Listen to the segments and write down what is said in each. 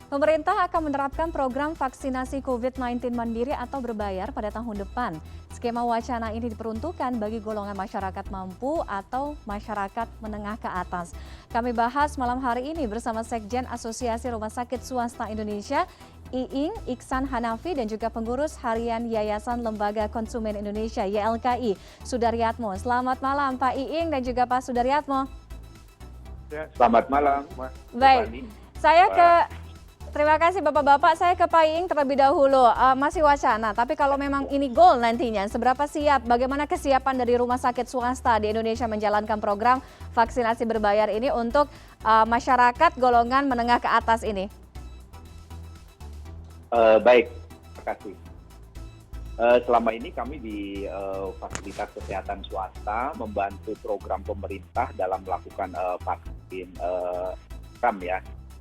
Pemerintah akan menerapkan program vaksinasi COVID-19 mandiri atau berbayar pada tahun depan. Skema wacana ini diperuntukkan bagi golongan masyarakat mampu atau masyarakat menengah ke atas. Kami bahas malam hari ini bersama Sekjen Asosiasi Rumah Sakit Swasta Indonesia, Iing Iksan Hanafi, dan juga pengurus harian Yayasan Lembaga Konsumen Indonesia YLKI, Sudaryatmo. Selamat malam Pak Iing dan juga Pak Sudaryatmo. Ya, selamat malam, Mas. Baik, terima kasih Bapak-Bapak. Saya ke Pak Iing terlebih dahulu. Masih wacana, tapi kalau memang ini goal nantinya, seberapa siap, bagaimana kesiapan dari rumah sakit swasta di Indonesia menjalankan program vaksinasi berbayar ini untuk masyarakat golongan menengah ke atas ini? Baik, terima kasih. Selama ini kami di fasilitas kesehatan swasta membantu program pemerintah dalam melakukan vaksin program ya.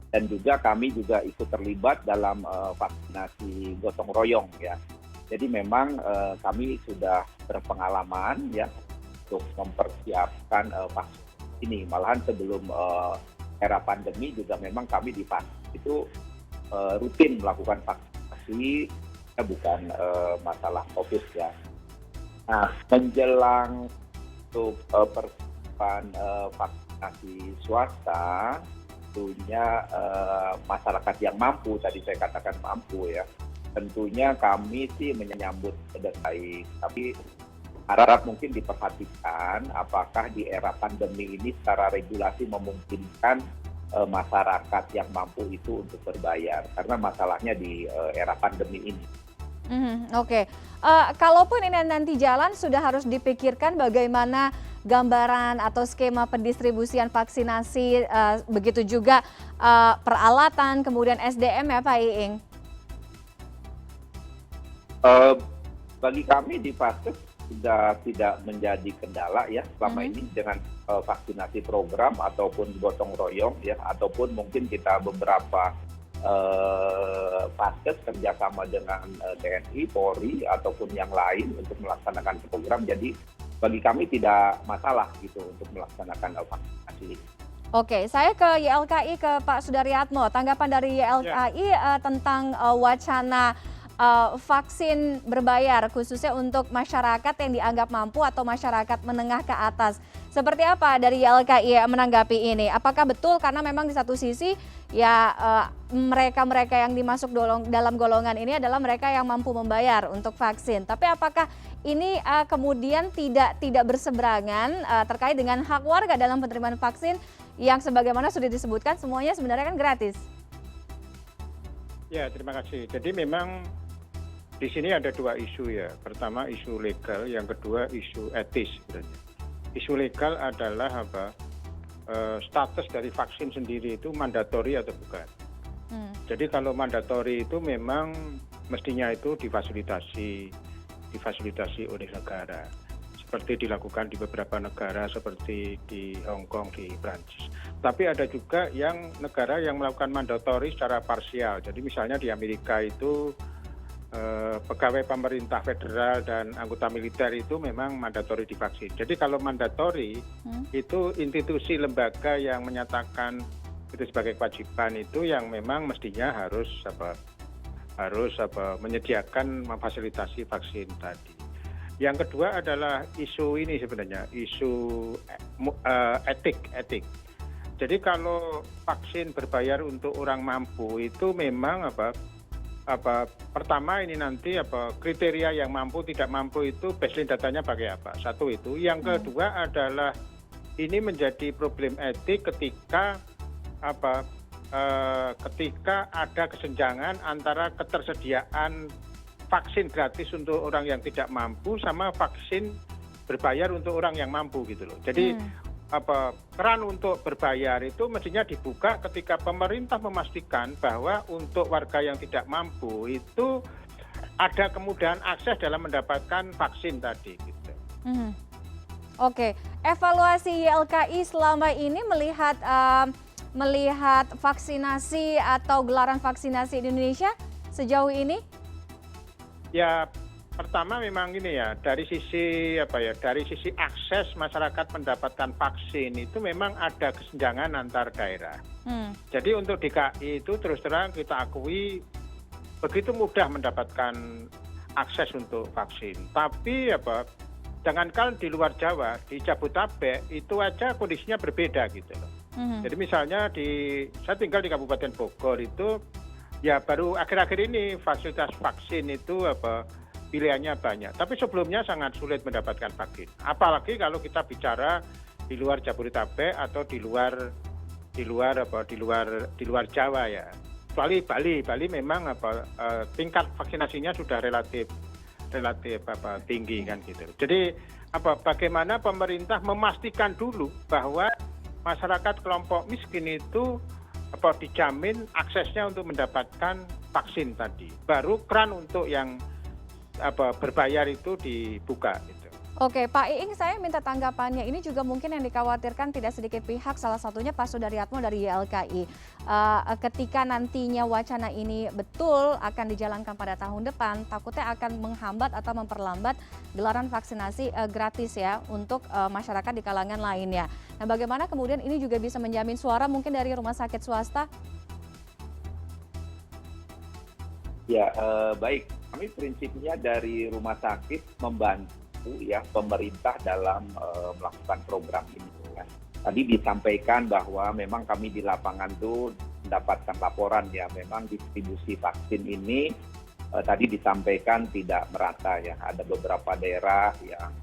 Dan juga kami juga ikut terlibat dalam vaksinasi gotong royong ya. Jadi memang kami sudah berpengalaman ya untuk mempersiapkan vaksin ini. Malahan sebelum era pandemi juga memang kami di vaksin itu rutin melakukan vaksinasi, bukan masalah COVID ya. Nah, menjelang untuk persiapan vaksinasi swasta, tentunya masyarakat yang mampu, tadi saya katakan mampu ya, tentunya kami sih menyambut baik, tapi harap mungkin diperhatikan apakah di era pandemi ini secara regulasi memungkinkan masyarakat yang mampu itu untuk berbayar, karena masalahnya di era pandemi ini. Oke. Kalaupun ini nanti jalan, sudah harus dipikirkan bagaimana gambaran atau skema pendistribusian vaksinasi, begitu juga peralatan, kemudian SDM ya Pak Iing? Bagi kami di Vaskes sudah tidak menjadi kendala ya selama ini dengan vaksinasi program ataupun gotong royong ya, ataupun mungkin kita beberapa Vaskes kerjasama dengan TNI, Polri ataupun yang lain untuk melaksanakan program. Jadi bagi kami tidak masalah gitu untuk melaksanakan vaksinasi. Oke, saya ke YLKI, ke Pak Sudaryatmo. Tanggapan dari YLKI tentang wacana vaksin berbayar khususnya untuk masyarakat yang dianggap mampu atau masyarakat menengah ke atas. Seperti apa dari YLKI menanggapi ini? Apakah betul karena memang di satu sisi ya mereka-mereka yang dimasuk dalam golongan ini adalah mereka yang mampu membayar untuk vaksin. Tapi apakah ini kemudian tidak berseberangan terkait dengan hak warga dalam penerimaan vaksin yang sebagaimana sudah disebutkan semuanya sebenarnya kan gratis? Ya, terima kasih. Jadi memang di sini ada dua isu ya. Pertama isu legal, yang kedua isu etis sebenarnya. Isu legal adalah status dari vaksin sendiri itu mandatori atau bukan. Jadi kalau mandatori itu memang mestinya itu difasilitasi oleh negara. Seperti dilakukan di beberapa negara seperti di Hong Kong, di Prancis. Tapi ada juga yang negara yang melakukan mandatori secara parsial. Jadi misalnya di Amerika itu pegawai pemerintah federal dan anggota militer itu memang mandatori divaksin. Jadi kalau mandatori itu institusi lembaga yang menyatakan itu sebagai kewajiban itu yang memang mestinya harus menyediakan memfasilitasi vaksin tadi. Yang kedua adalah isu ini sebenarnya isu etik. Jadi kalau vaksin berbayar untuk orang mampu itu memang pertama ini nanti kriteria yang mampu tidak mampu itu baseline datanya pakai apa? Satu itu. Yang kedua adalah ini menjadi problem etik ketika ada kesenjangan antara ketersediaan vaksin gratis untuk orang yang tidak mampu sama vaksin berbayar untuk orang yang mampu gitu loh. Jadi peran untuk berbayar itu mestinya dibuka ketika pemerintah memastikan bahwa untuk warga yang tidak mampu itu ada kemudahan akses dalam mendapatkan vaksin tadi gitu. Oke, evaluasi YLKI selama ini melihat vaksinasi atau gelaran vaksinasi di Indonesia sejauh ini? Ya pertama memang ini ya, dari sisi akses masyarakat mendapatkan vaksin itu memang ada kesenjangan antar daerah. Jadi untuk DKI itu terus terang kita akui begitu mudah mendapatkan akses untuk vaksin. Tapi jangankan di luar Jawa, di Jabodetabek itu aja kondisinya berbeda gitu loh. Jadi misalnya saya tinggal di Kabupaten Bogor itu ya baru akhir-akhir ini fasilitas vaksin itu pilihannya banyak. Tapi sebelumnya sangat sulit mendapatkan vaksin. Apalagi kalau kita bicara di luar Jabodetabek atau di luar Jawa ya. Kecuali Bali memang tingkat vaksinasinya sudah relatif tinggi kan gitu. Jadi bagaimana pemerintah memastikan dulu bahwa masyarakat kelompok miskin itu dijamin aksesnya untuk mendapatkan vaksin tadi. Baru keran untuk yang berbayar itu dibuka gitu. Oke, Pak Iing, saya minta tanggapannya. Ini juga mungkin yang dikhawatirkan tidak sedikit pihak, salah satunya Pak Sudaryatmo dari YLKI. Ketika nantinya wacana ini betul akan dijalankan pada tahun depan, takutnya akan menghambat atau memperlambat gelaran vaksinasi gratis ya untuk masyarakat di kalangan lainnya. Nah, bagaimana kemudian ini juga bisa menjamin suara mungkin dari rumah sakit swasta? Ya, baik. Kami prinsipnya dari rumah sakit membantu ya pemerintah dalam melakukan program ini. Ya. Tadi disampaikan bahwa memang kami di lapangan tuh mendapatkan laporan ya, memang distribusi vaksin ini tadi disampaikan tidak merata ya. Ada beberapa daerah yang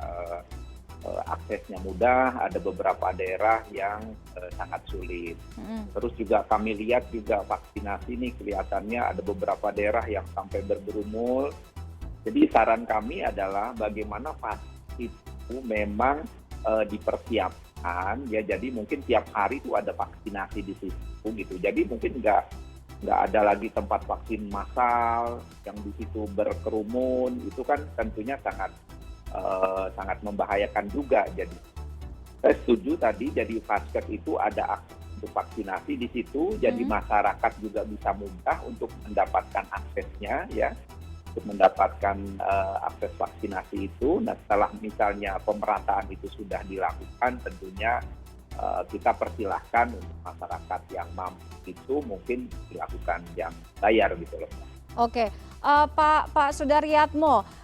aksesnya mudah, ada beberapa daerah yang sangat sulit. Terus juga kami lihat juga vaksinasi ini kelihatannya ada beberapa daerah yang sampai bergerumul. Jadi saran kami adalah bagaimana vaksin itu memang dipersiapkan ya, jadi mungkin tiap hari itu ada vaksinasi di situ gitu. Jadi mungkin nggak ada lagi tempat vaksin massal yang di situ berkerumun, itu kan tentunya sangat membahayakan juga. Jadi saya setuju tadi, jadi vaskes itu ada akses untuk vaksinasi di situ, jadi masyarakat juga bisa mudah untuk mendapatkan aksesnya ya, untuk mendapatkan akses vaksinasi itu. Nah, setelah misalnya pemerataan itu sudah dilakukan, tentunya kita persilahkan untuk masyarakat yang mampu itu mungkin dilakukan yang bayar gitu loh. Oke, Pak Sudaryatmo,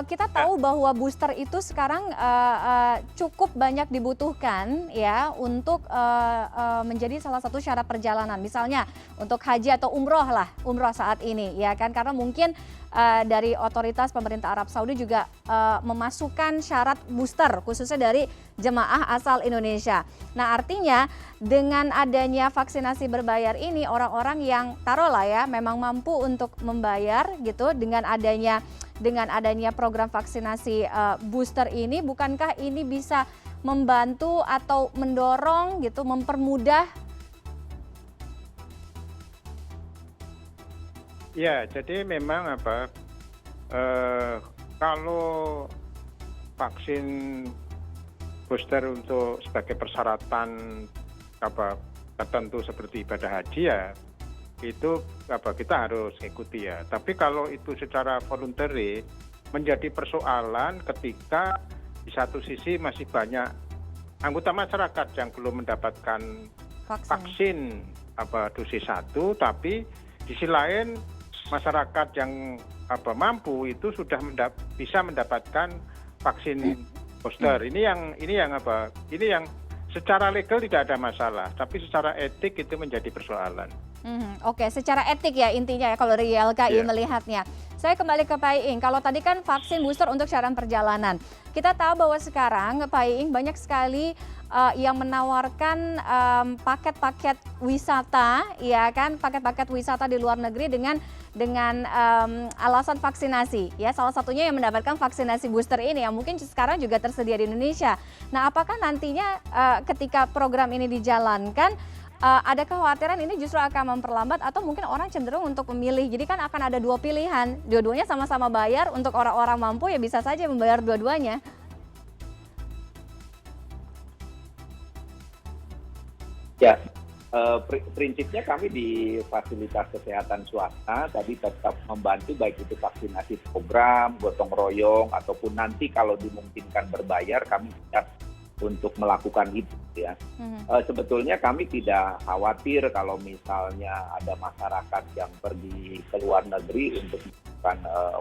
kita tahu bahwa booster itu sekarang cukup banyak dibutuhkan ya untuk menjadi salah satu syarat perjalanan, misalnya untuk haji atau umroh saat ini ya kan, karena mungkin dari otoritas pemerintah Arab Saudi juga memasukkan syarat booster khususnya dari jemaah asal Indonesia. Nah, artinya dengan adanya vaksinasi berbayar ini, orang-orang yang taruhlah ya memang mampu untuk membayar gitu, dengan adanya program vaksinasi booster ini, bukankah ini bisa membantu atau mendorong gitu, mempermudah? Ya, jadi memang kalau vaksin booster untuk sebagai persyaratan tertentu seperti ibadah haji ya, itu kita harus ikuti ya. Tapi kalau itu secara voluntary menjadi persoalan ketika di satu sisi masih banyak anggota masyarakat yang belum mendapatkan vaksin dosis 1, tapi di sisi lain masyarakat yang mampu itu sudah bisa mendapatkan vaksin booster. Ini yang secara legal tidak ada masalah, tapi secara etik itu menjadi persoalan. Oke, secara etik ya intinya ya kalau dari YLKI melihatnya. Saya kembali ke Pak Iing, kalau tadi kan vaksin booster untuk syarat perjalanan. Kita tahu bahwa sekarang Pak Iing banyak sekali yang menawarkan paket-paket wisata, ya kan, paket-paket wisata di luar negeri dengan alasan vaksinasi. Ya, salah satunya yang mendapatkan vaksinasi booster ini yang mungkin sekarang juga tersedia di Indonesia. Nah, apakah nantinya ketika program ini dijalankan ada kekhawatiran ini justru akan memperlambat atau mungkin orang cenderung untuk memilih? Jadi kan akan ada dua pilihan, dua-duanya sama-sama bayar, untuk orang-orang mampu ya bisa saja membayar dua-duanya. Ya, Prinsipnya kami di fasilitas kesehatan swasta tadi tetap membantu baik itu vaksinasi program, gotong royong, ataupun nanti kalau dimungkinkan berbayar kami siap untuk melakukan itu ya. Sebetulnya kami tidak khawatir kalau misalnya ada masyarakat yang pergi ke luar negeri untuk melakukan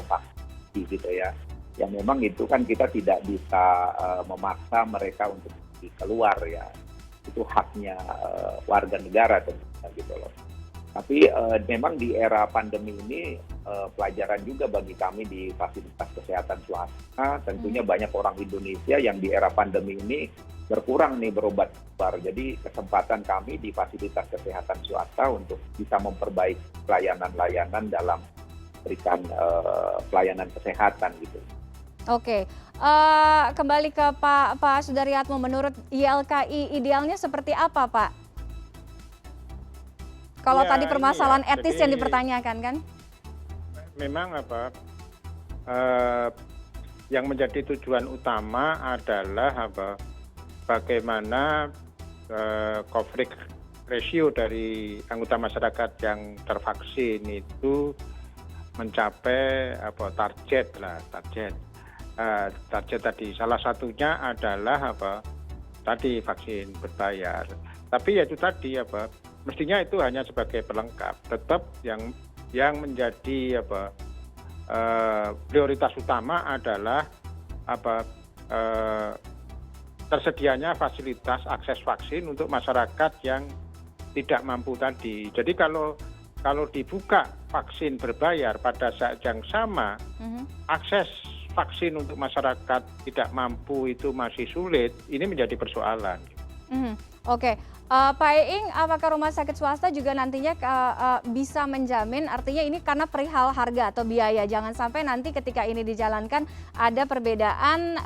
vaksinasi gitu ya. Ya memang itu kan kita tidak bisa memaksa mereka untuk pergi keluar ya. Itu haknya warga negara tentunya gitu loh. Tapi memang di era pandemi ini pelajaran juga bagi kami di fasilitas kesehatan swasta. Tentunya banyak orang Indonesia yang di era pandemi ini berkurang nih berobat keluar. Jadi kesempatan kami di fasilitas kesehatan swasta untuk bisa memperbaiki pelayanan-layanan dalam memberikan pelayanan kesehatan gitu. Oke, kembali ke Pak Sudaryatmo, menurut YLKI idealnya seperti apa, Pak? Kalau Ya, tadi permasalahan ini ya, etis jadi yang dipertanyakan kan? memang yang menjadi tujuan utama adalah bagaimana coverage ratio dari anggota masyarakat yang tervaksin itu mencapai target tadi. Salah satunya adalah tadi vaksin berbayar. Tapi ya itu tadi mestinya itu hanya sebagai pelengkap. Tetap yang menjadi prioritas utama adalah tersedianya fasilitas akses vaksin untuk masyarakat yang tidak mampu tadi. Jadi kalau dibuka vaksin berbayar pada saat yang sama, akses vaksin untuk masyarakat tidak mampu itu masih sulit, ini menjadi persoalan. Oke, Pak Iing, apakah rumah sakit swasta juga nantinya bisa menjamin, artinya ini karena perihal harga atau biaya, jangan sampai nanti ketika ini dijalankan ada perbedaan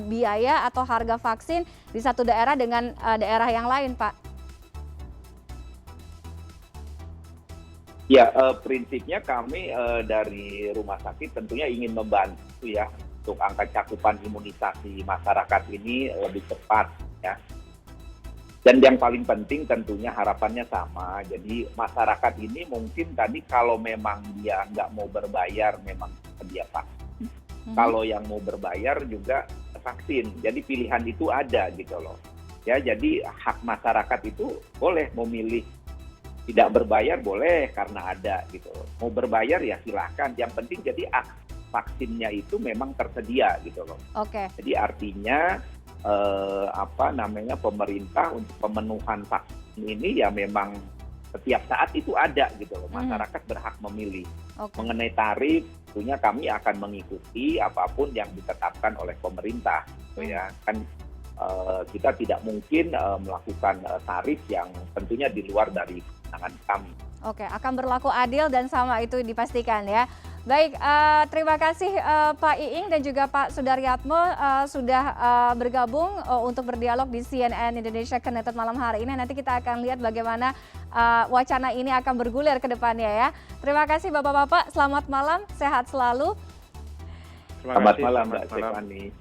biaya atau harga vaksin di satu daerah dengan daerah yang lain, Pak? Ya, prinsipnya kami dari rumah sakit tentunya ingin membantu ya untuk angka cakupan imunisasi masyarakat ini lebih cepat ya. Dan yang paling penting tentunya harapannya sama. Jadi masyarakat ini mungkin tadi kalau memang dia nggak mau berbayar memang dia vaksin. Kalau yang mau berbayar juga vaksin. Jadi pilihan itu ada gitu loh. Ya, jadi hak masyarakat itu boleh memilih. Tidak berbayar boleh karena ada gitu. Mau berbayar ya silakan. Yang penting jadi vaksinnya itu memang tersedia gitu loh. Oke. Jadi artinya pemerintah untuk pemenuhan vaksin ini ya memang setiap saat itu ada gitu loh. Masyarakat berhak memilih. Mengenai tarif tentunya kami akan mengikuti apapun yang ditetapkan oleh pemerintah gitu ya. Kan kita tidak mungkin melakukan tarif yang tentunya di luar dari kewenangan kami. Oke, akan berlaku adil dan sama itu dipastikan ya. Baik, terima kasih Pak Iing dan juga Pak Sudaryatmo sudah bergabung untuk berdialog di CNN Indonesia Connected malam hari ini. Nanti kita akan lihat bagaimana wacana ini akan bergulir ke depannya ya. Terima kasih Bapak-Bapak, selamat malam, sehat selalu. Selamat malam Mbak Stefani.